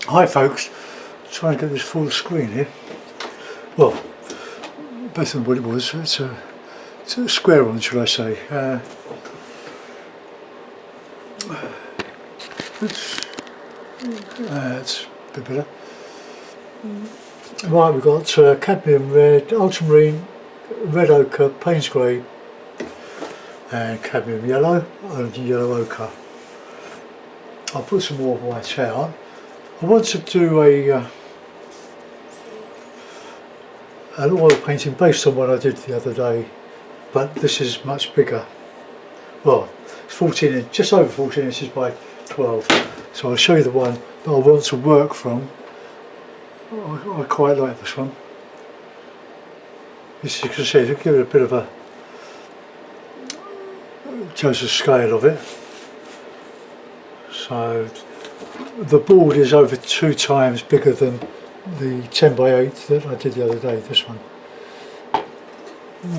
Hi folks, trying to get this full screen here. Well, better than what it was. It's a square one, should I say. That's a bit better. Right, we've got cadmium red, ultramarine, red ochre, Payne's grey and cadmium yellow and yellow ochre. I'll put some more white out. I want to do an oil painting based on what I did the other day, but this is much bigger. Well, it's 14 inches, just over 14 inches by 12. So I'll show you the one that I want to work from. I quite like this one. As you can see, to give it a bit of a, shows the scale of it. So the board is over 2 times bigger than the 10 by 8 that I did the other day, this one.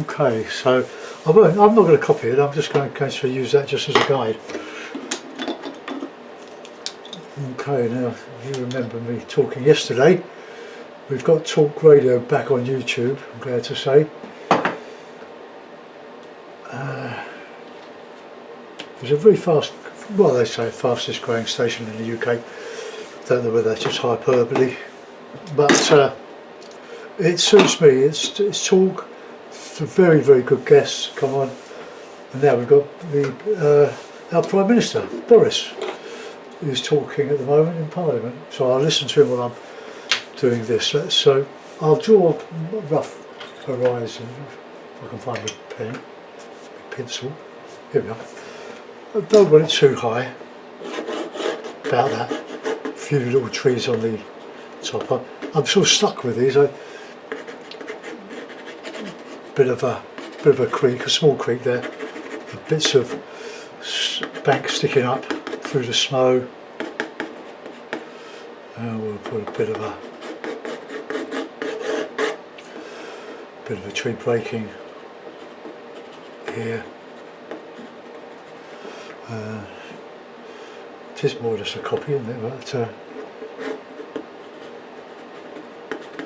Okay, so I'm not going to copy it, I'm just going to use that just as a guide. Okay, now if you remember me talking yesterday, we've got Talk Radio back on YouTube, I'm glad to say. There's a very fast, well they say fastest growing station in the UK. Don't know whether that's just hyperbole, but it suits me. It's talk, some very good guests come on, and now we've got our Prime Minister Boris, who's talking at the moment in Parliament. So I'll listen to him while I'm doing this. So I'll draw a rough horizon if I can find a pen, a pencil. Here we are. I don't want it too high. About that. A few little trees on the top. I'm sort of stuck with these. Bit of a creek, a small creek there. Bits of bank sticking up through the snow. And we'll put a bit of a tree breaking here. It is more just a copy, isn't it? But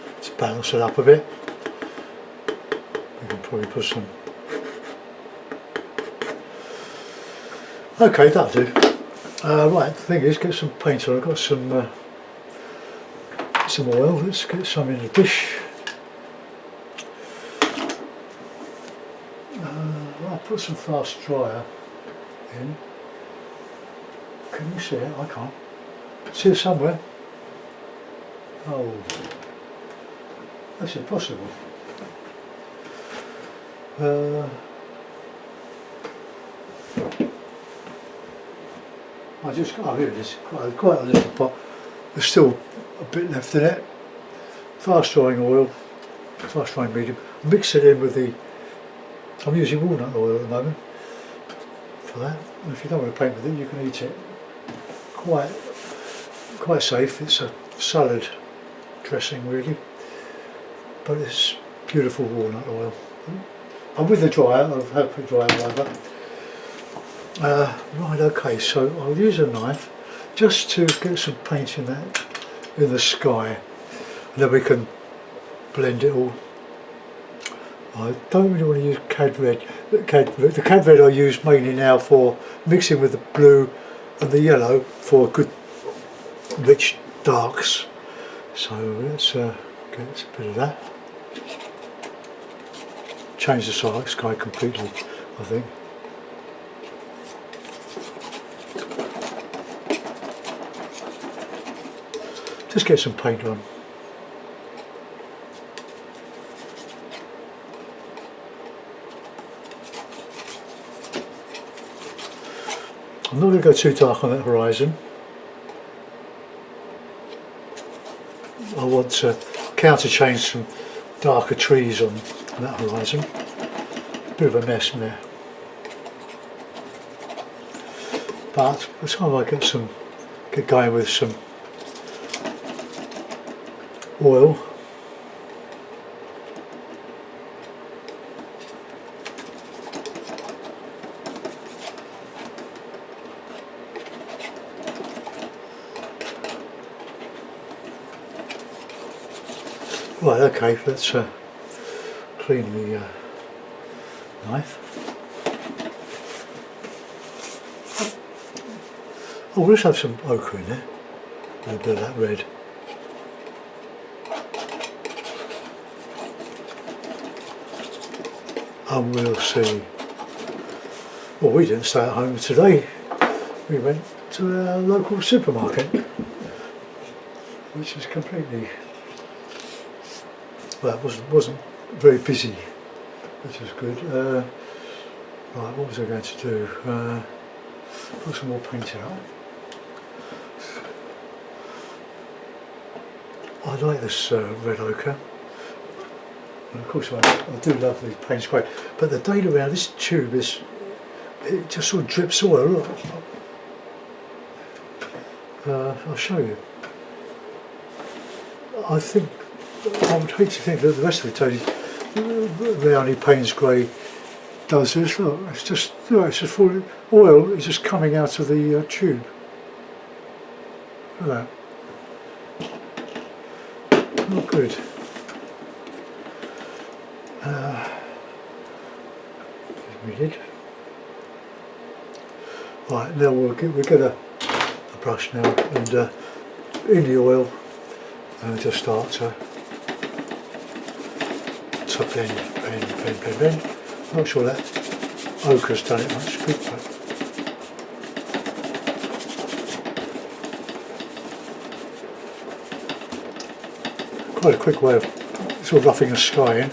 let's balance it up a bit. We can probably put some. Okay, that'll do. Right, the thing is, get some paint on. I've got some oil. Let's get some in the dish. I'll put some fast dryer in. Can you see it? I can't. See it somewhere? Oh, that's impossible. I just got, oh here it is, quite a little pot. There's still a bit left in it. Fast drying oil, fast drying medium. Mix it in with the, I'm using walnut oil at the moment for that. And if you don't want to paint with it, you can eat it. Quite safe. It's a salad dressing really, but it's beautiful walnut oil. I'm with the dryer. I've had to dry it over. Right, okay. So I'll use a knife just to get some paint in the sky, and then we can blend it all. I don't really want to use cad red. The cad red I use mainly now for mixing with the blue and the yellow for good rich darks. So let's get a bit of that. Change the sky completely, I think. Just get some paint on. I'm not going to go too dark on that horizon. I want to counter change some darker trees on that horizon. Bit of a mess in there. But by the time I get going with some oil, Right, okay, let's clean the knife. Oh, let's have some ochre in there, a little bit of that red. And we'll see. Well, we didn't stay at home today. We went to our local supermarket, which is completely, well, it wasn't very busy, which was good. Right, what was I going to do? Put some more paint out. I like this red ochre. And of course I do love the paint spray, but the date around this tube is, it just sort of drips oil. Look. I'll show you. I think, I would hate to think that the rest of the tape, the only Payne's Grey does this. Look, it's just falling, oil is just coming out of the tube. Look at that. Not good. Needed. Right, now we'll get a brush now, and in the oil, and just start to blend. Not sure that ochre's done it much good, but quite a quick way of sort of roughing the sky in.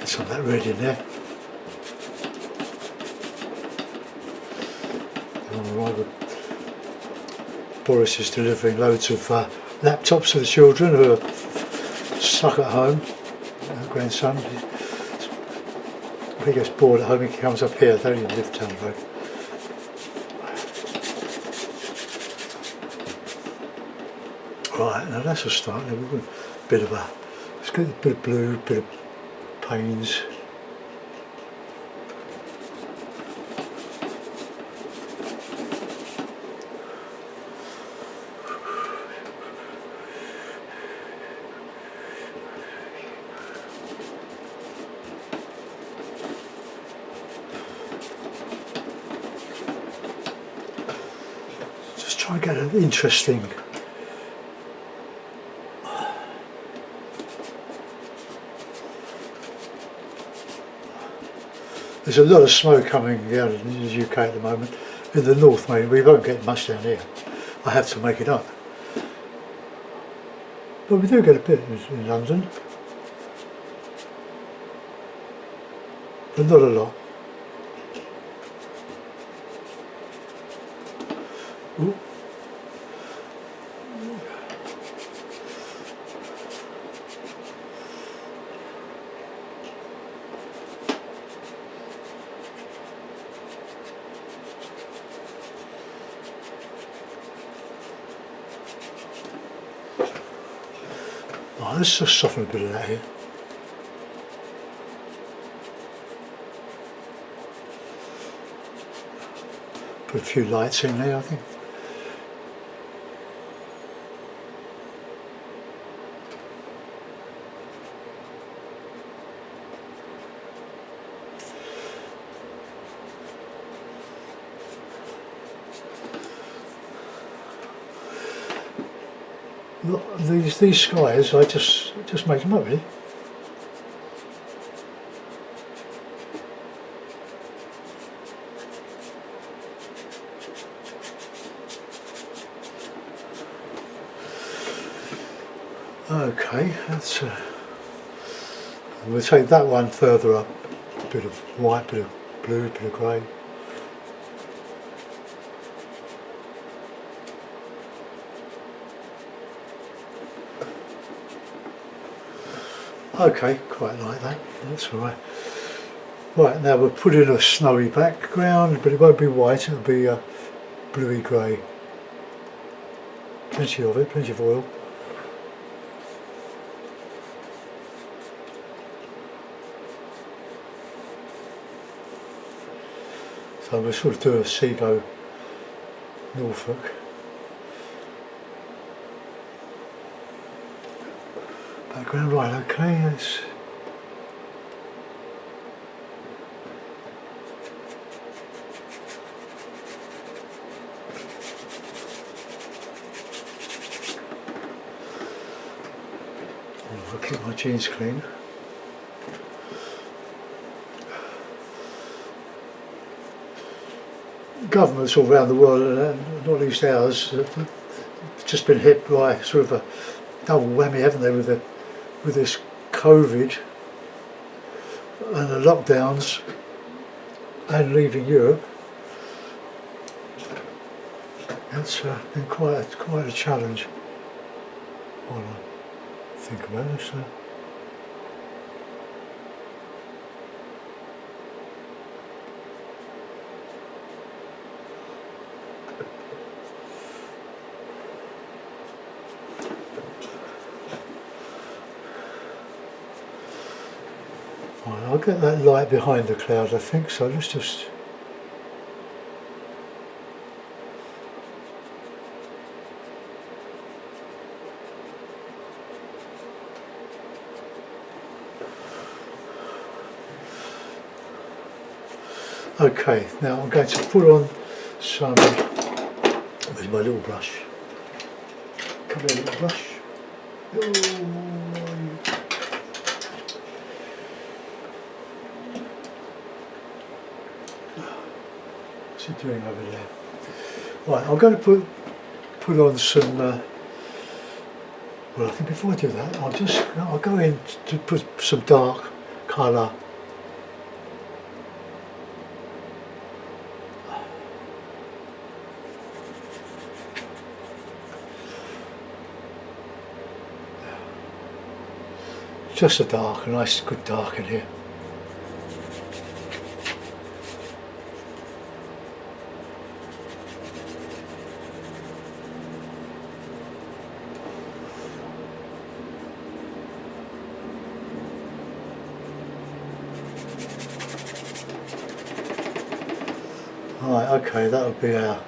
Some of that red in there. Alright, Boris is delivering loads of laptops to the children who are stuck at home. Our grandson, if he gets bored at home, he comes up here. They don't even live down the road. Right, now that's a start. Now we've got a bit of let's get a bit of blue, bit of Payne's. Just try and get an interesting There's a lot of smoke coming out of the UK at the moment. In the north, maybe we won't get much down here. I have to make it up. But we do get a bit in London, but not a lot. Ooh. Oh, let's just soften a bit of that here. Put a few lights in there, I think. Look, these skies, I just make them up really. Okay, that's we'll take that one further up. A bit of white, bit of blue, bit of grey. Okay, quite like that, that's alright. Right, now we'll put in a snowy background, but it won't be white, it'll be a bluey grey. Plenty of it, plenty of oil. So we'll sort of do a Seago Norfolk. Background, right, okay, let's I'll keep my jeans clean. Governments all around the world, and not least ours, have just been hit by sort of a double whammy, haven't they, with this COVID and the lockdowns and leaving Europe. It's been quite a challenge. While I think about it. So. Right, I'll get that light behind the cloud, I think, so let's just... Okay, now I'm going to put on some... Where's my little brush? Come here, little brush. What's he doing over there? Right, I'm going to put on some. Well, I think before I do that, I'll go in to put some dark colour. Just a nice good dark in here. Right, okay, that'll be our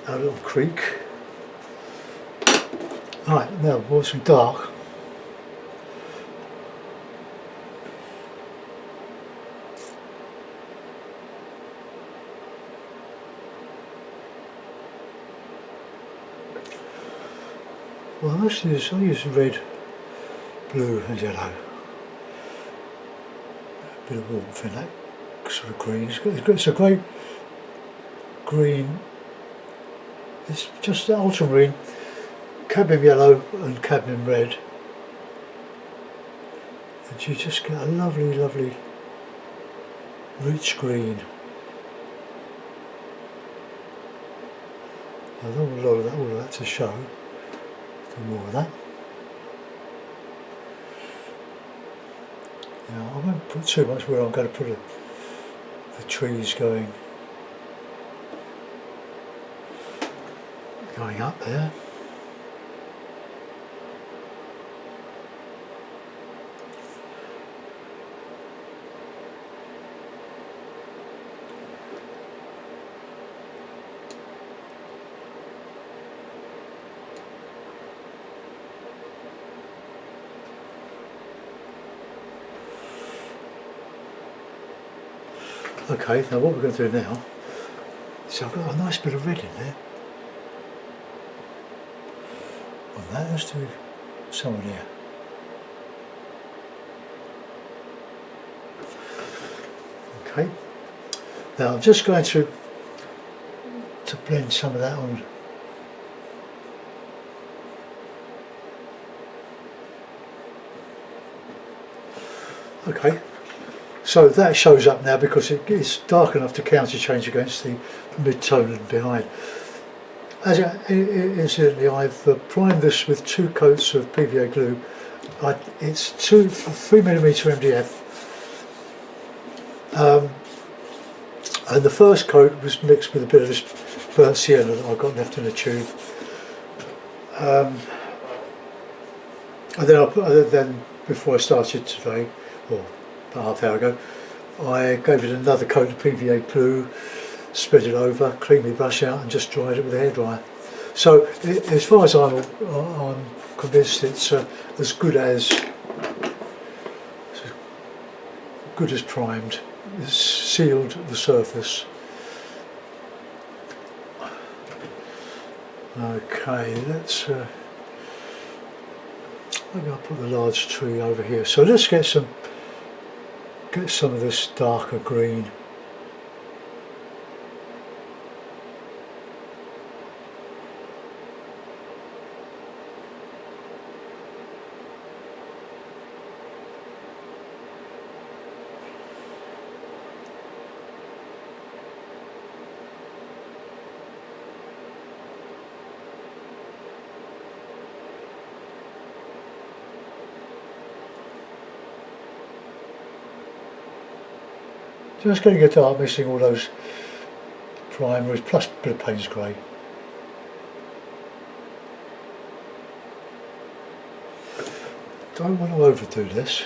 little creek. Right, now we'll some dark. Well, I'll use red, blue and yellow. A bit of warmth in that sort of green. It's a great green. It's just ultramarine. Cadmium yellow and cadmium red, and you just get a lovely, lovely rich green. I don't want all of that to show. Do more of that. Now I won't put too much where I'm going to put the trees going up there. Okay, now what we're going to do now is I've got a nice bit of red in there. On that, let's do some in here. Okay, now I'm just going to blend some of that on. Okay. So that shows up now because it's dark enough to counter change against the mid-tone and behind. Incidentally, I've primed this with 2 coats of PVA glue. It's 3mm MDF. And the first coat was mixed with a bit of this burnt sienna that I got left in a tube. And then before I started today, or about half an hour ago. I gave it another coat of PVA glue, spread it over, cleaned my brush out and just dried it with a hairdryer. So as far as I'm convinced, it's as good as primed. It's sealed the surface. Okay, let's maybe I'll put the large tree over here. So let's get some of this darker green. Just getting it dark, missing all those primaries, plus a bit of Payne's grey. Don't want to overdo this.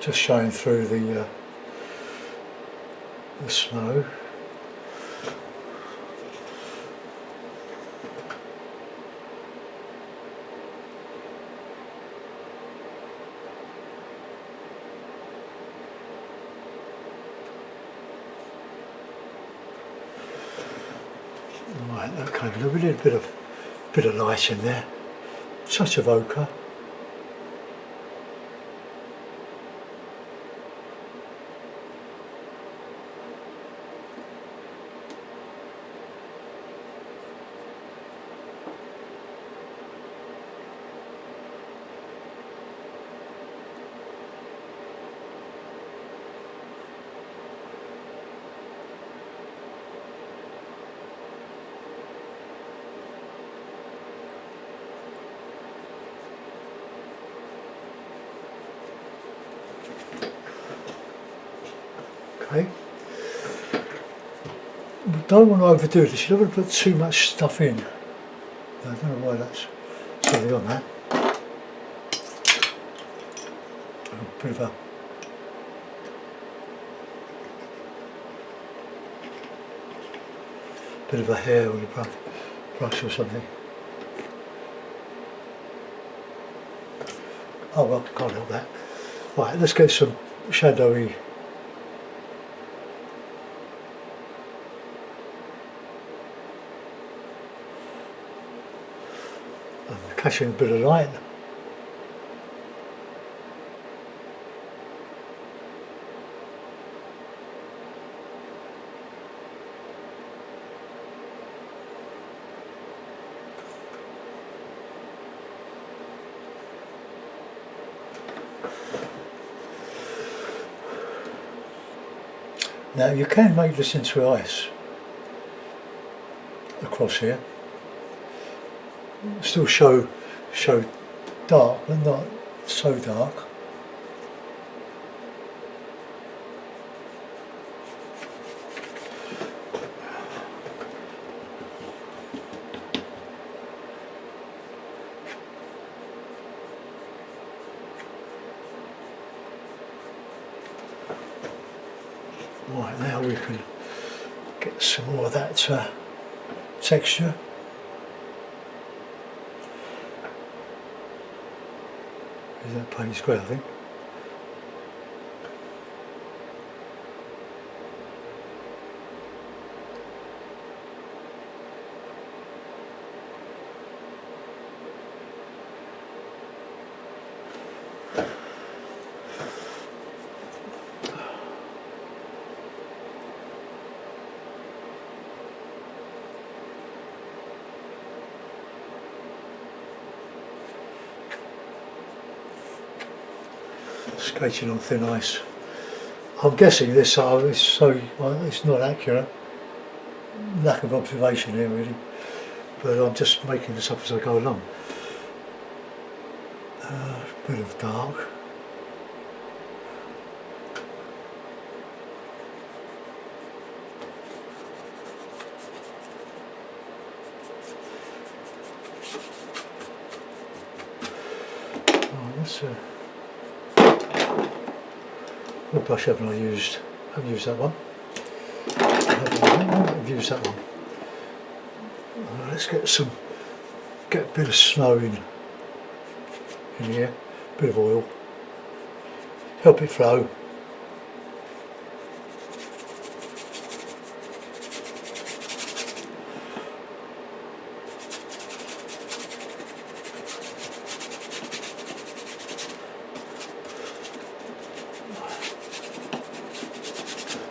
Just showing through the snow. Right, okay, we need a bit of light in there. Touch of ochre. Okay. We don't want to overdo this, you don't want to put too much stuff in. I don't know why that's something on that. A bit of a hair on the brush or something. Oh well, can't help that. Right, let's get some shadowy catching a bit of light. Now you can make this into ice across here. Still show dark, but not so dark. Right, now we can get some more of that texture. Is that Payne's grey, I think? Skating on thin ice. I'm guessing this is so it's not accurate. Lack of observation here really, but I'm just making this up as I go along. A bit of dark. That's what brush haven't I used? I've used that one. I've used that one. Let's get a bit of snow in here, a bit of oil, help it flow.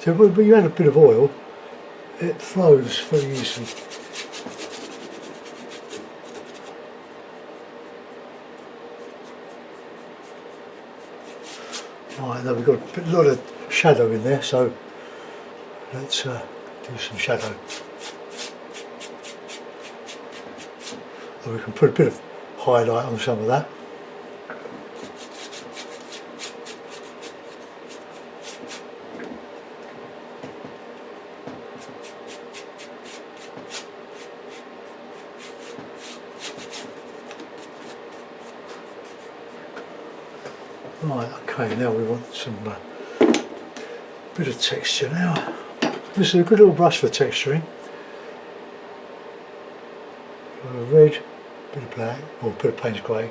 So when you add a bit of oil, it flows very easily. Right, now we've got a lot of shadow in there, so let's do some shadow. And we can put a bit of highlight on some of that. Right, okay, now we want some bit of texture now. This is a good little brush for texturing. Red, bit of black, or a bit of Payne's grey.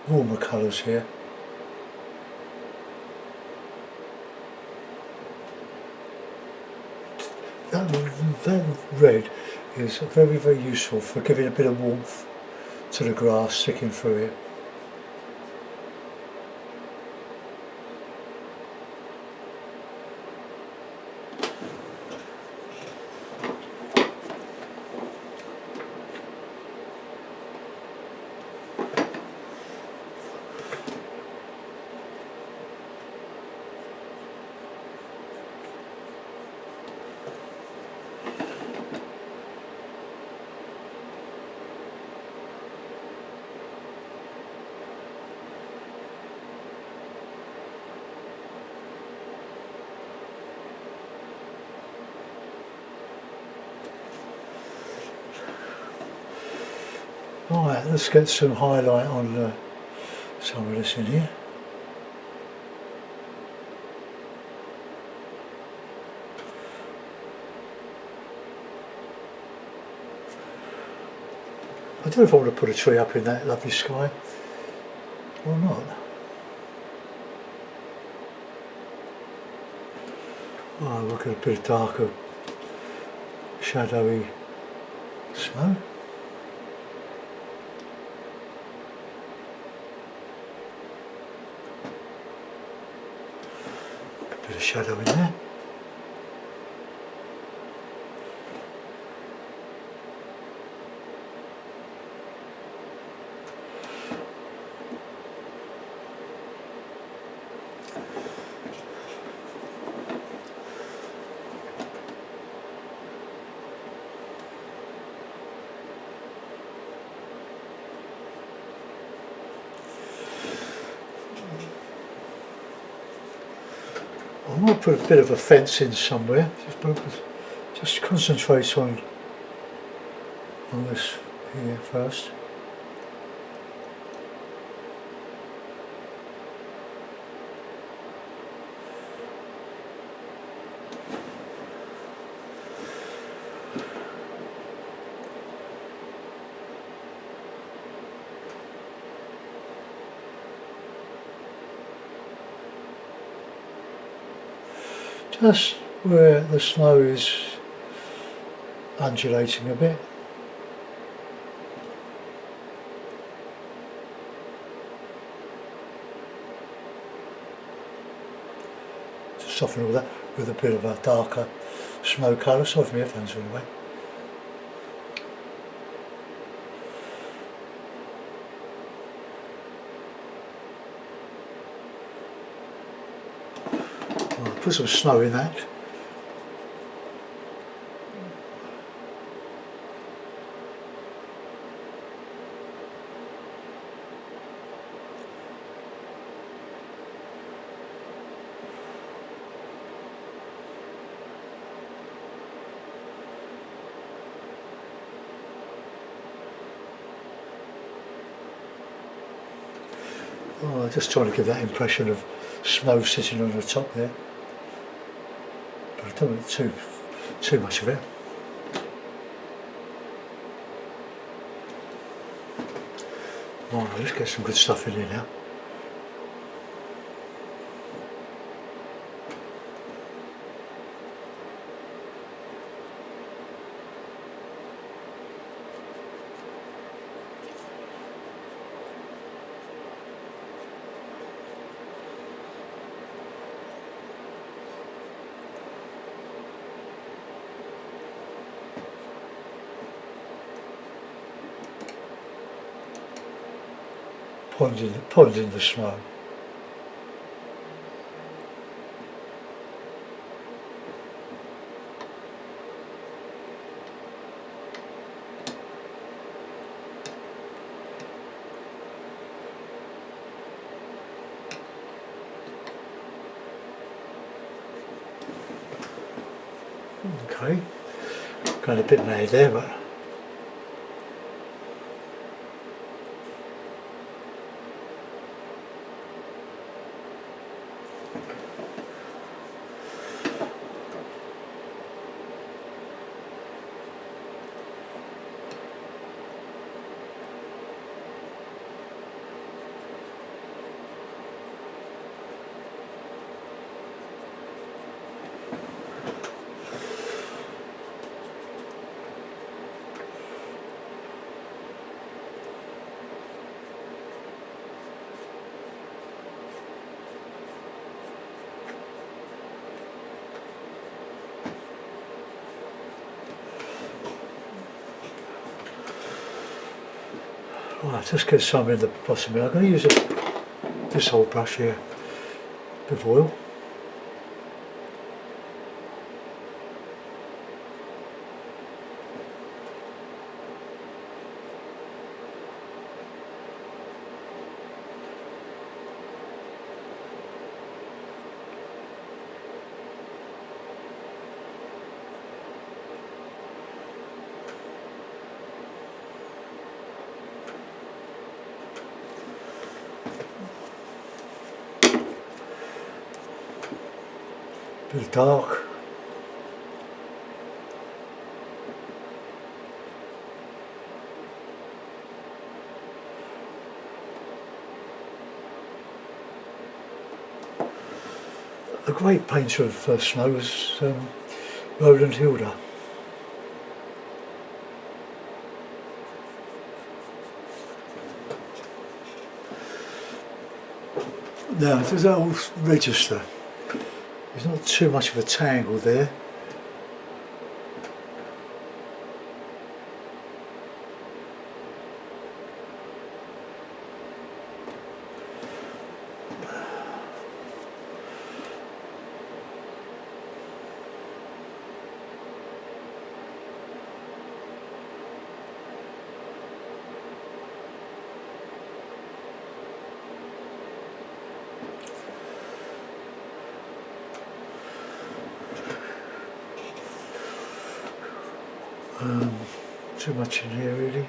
Warmer colours here. That red is very, very useful for giving a bit of warmth to the grass sticking through it. Right, let's get some highlight on some of this in here. I don't know if I want to put a tree up in that lovely sky or not. Oh, look at a bit of darker, shadowy snow. A bit of shadow in there. I might put a bit of a fence in somewhere. Just concentrate on this here first. Just where the snow is undulating a bit. To soften all that with a bit of a darker snow colour. Sorry for my headphones anyway. Put some snow in that. I'm just trying to give that impression of snow sitting on the top there, but I don't want too much of it. Right, let's get some good stuff in here now. Pond in the snow. Okay, going a bit mad there, but right, just get some in the bottom here. I'm going to use this old brush here with oil. Bit of dark. A great painter of snow was Roland Hilder. Now there's that old register. There's not too much of a tangle there. Too much in here really.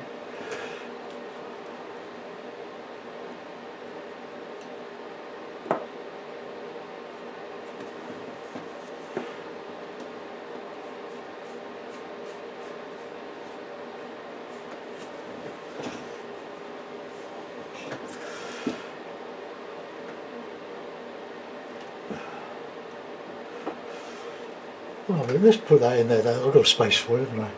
Well, let's put that in there. I've got a space for it, haven't I?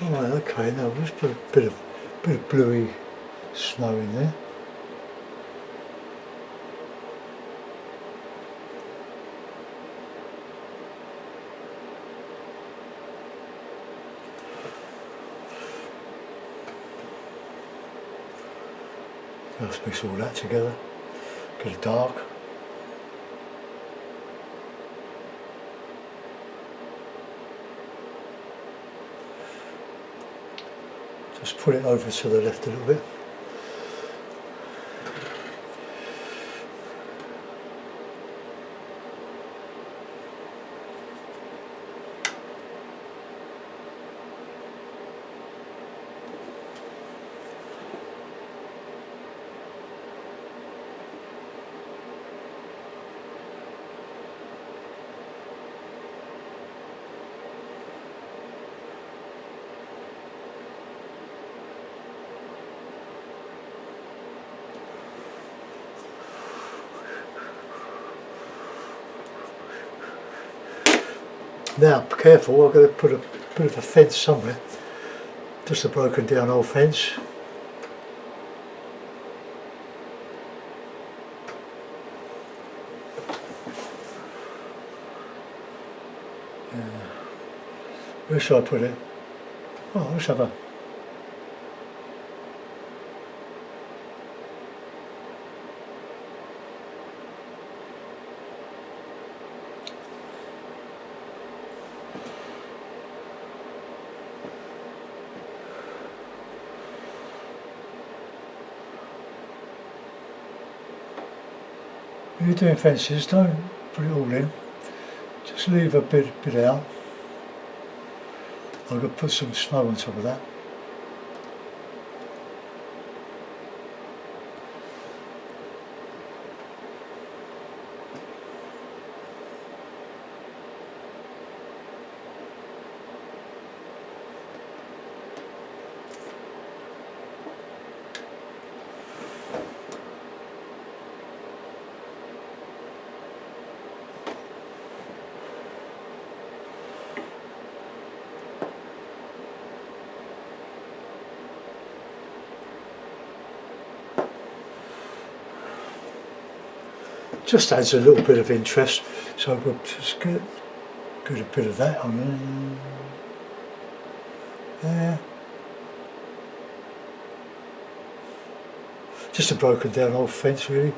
Right, okay, now let's put a bit of bluey snow in there. Let's mix all that together. Get it dark. Just pull it over to the left a little bit. Now, be careful, I've got to put a bit of a fence somewhere, just a broken down old fence. Where should I put it? Oh, let's have a... When you're doing fences, don't put it all in, just leave a bit out. I'm going to put some snow on top of that. Just adds a little bit of interest, so we'll just get a bit of that on there. Just a broken down old fence really.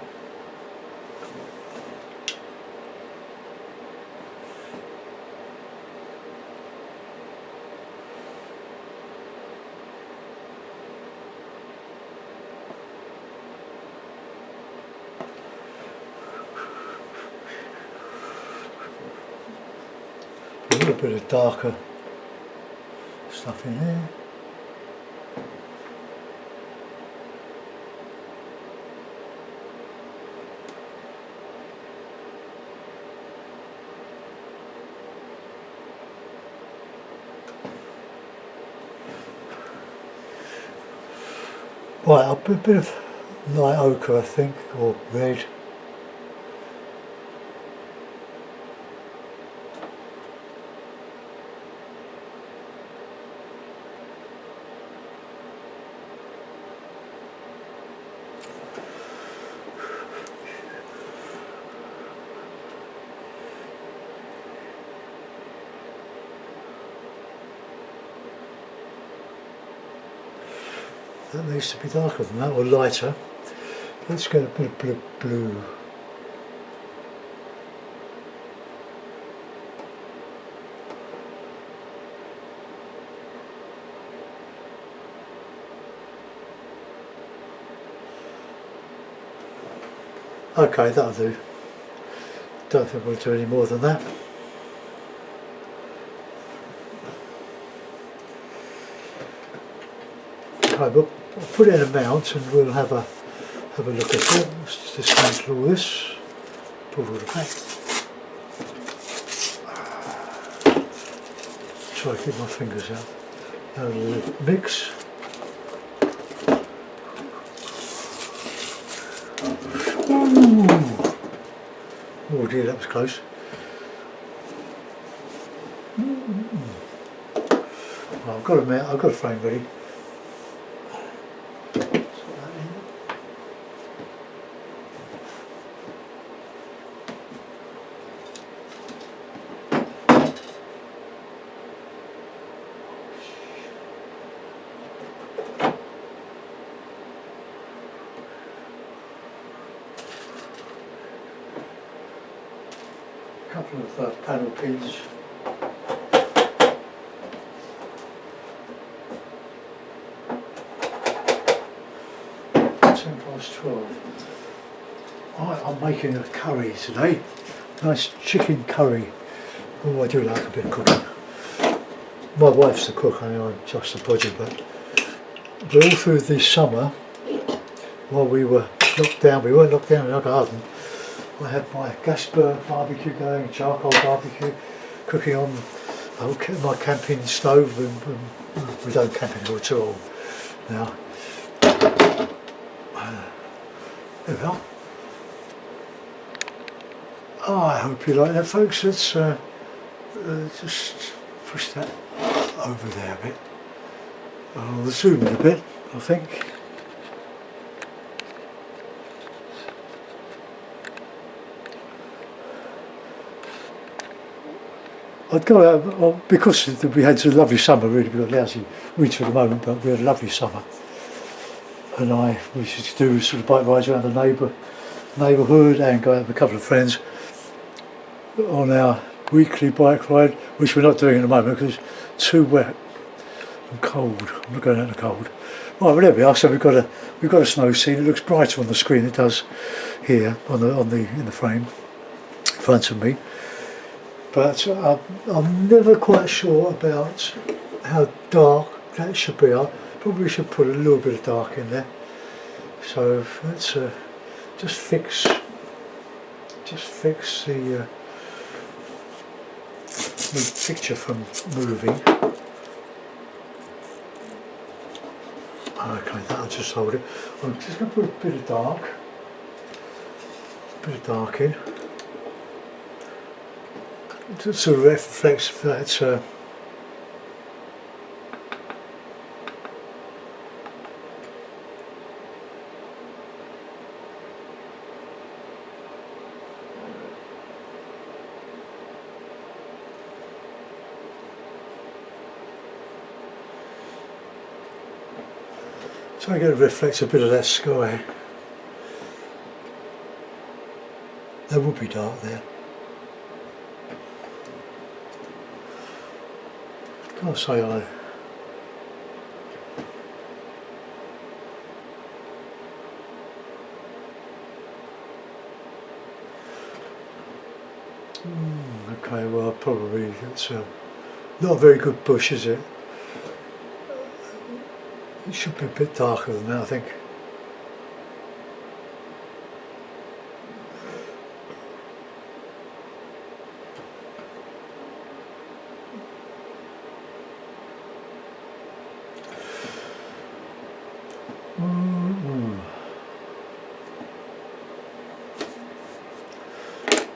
A little bit of darker stuff in there. Right, I'll put a bit of light ochre I think, or red. That needs to be darker than that, or lighter. Let's get a bit of blue. Okay, that'll do. Don't think we'll do any more than that. Okay, we'll put it in a mount and we'll have a look at it. Let's dismantle all this. Pull all the back. Try to keep my fingers out. Now we'll mix. Ooh. Oh dear, that was close. Well, I've got a frame ready. Couple of panel pins. 12. I'm making a curry today. Nice chicken curry. Oh, I do like a bit of cooking. My wife's the cook, I'm just the body, but all through this summer, while we were locked down, we weren't locked down in our garden, I had my gas burn barbecue going, charcoal barbecue, cooking on my camping stove, and we don't camp anymore at all now. There we are. Oh, I hope you like that, folks. Let's just push that over there a bit. I'll zoom in a bit, I think. I'd go out, because we had a lovely summer, really. We got lousy winter at the moment, but we had a lovely summer. And we used to do sort of bike rides around the neighbourhood and go out with a couple of friends on our weekly bike ride, which we're not doing at the moment because it's too wet and cold. I'm not going out in the cold. Right, well, there we are. So we've got a snow scene. It looks brighter on the screen. It does here in the frame in front of me. But I'm never quite sure about how dark that should be. I probably should put a little bit of dark in there. So let's just fix the picture from moving. Okay, that'll just hold it. I'm just going to put a bit of dark in. It sort of reflects that so I'm going to reflect a bit of that sky. There will be dark there. Can't say I. Okay, well probably it's not a very good bush, is it? It should be a bit darker than that, I think.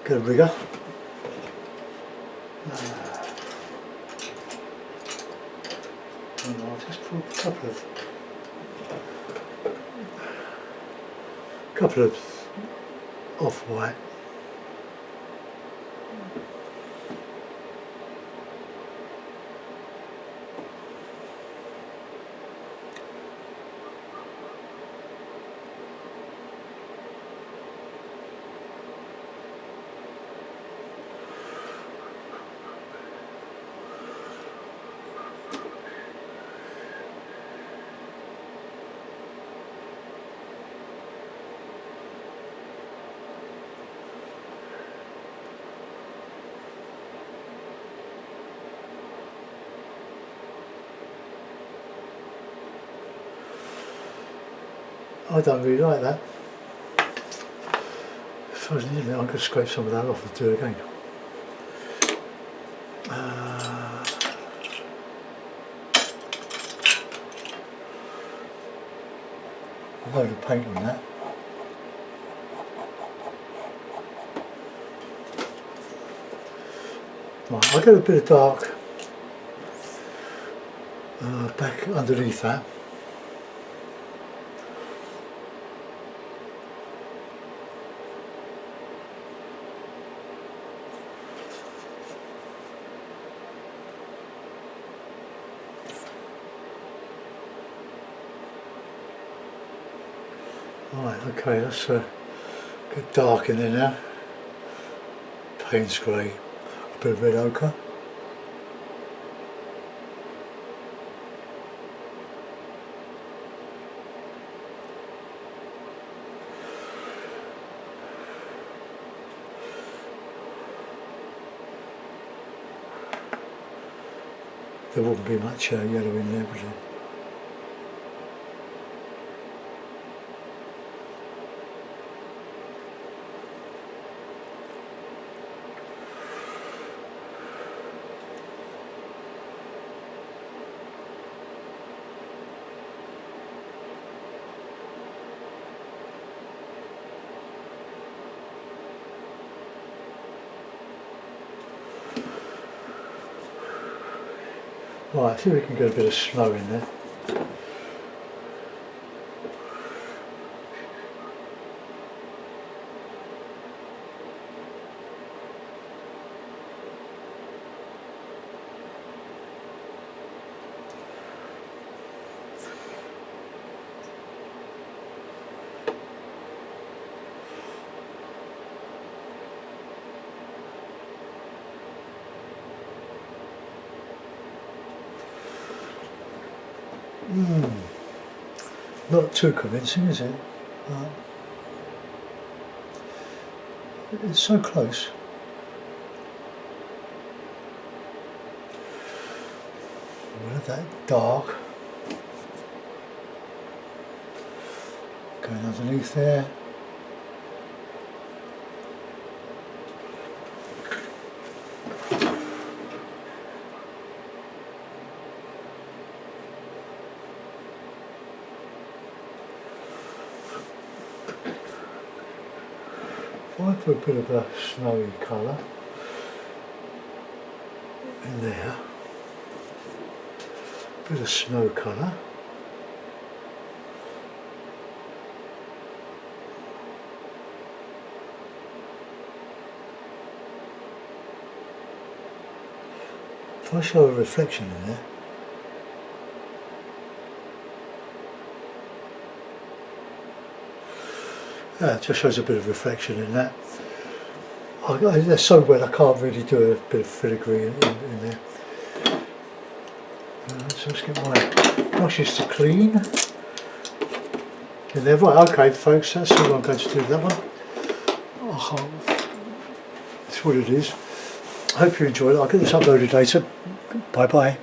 Get a rigger. And I'll just put a couple of off-white. I don't really like that. So I'm going to scrape some of that off and do it again. A load of paint on that. Right, I'll get a bit of dark back underneath that. Right, okay, let's get dark in there now. Payne's grey, a bit of red ochre. there wouldn't be much yellow in there, would there? Right, see if we can get a bit of snow in there. Not too convincing, is it? It's so close. Well, that dark going underneath there. I put a bit of a snowy colour in there, a bit of snow colour. If I show a reflection in there, it just shows a bit of reflection in that. They're so wet I can't really do a bit of filigree in there. So let's get my brushes to clean in there. Right, okay folks, that's all I'm going to do with that one. That's what it is. I hope you enjoyed it. I'll get this uploaded later. Bye bye.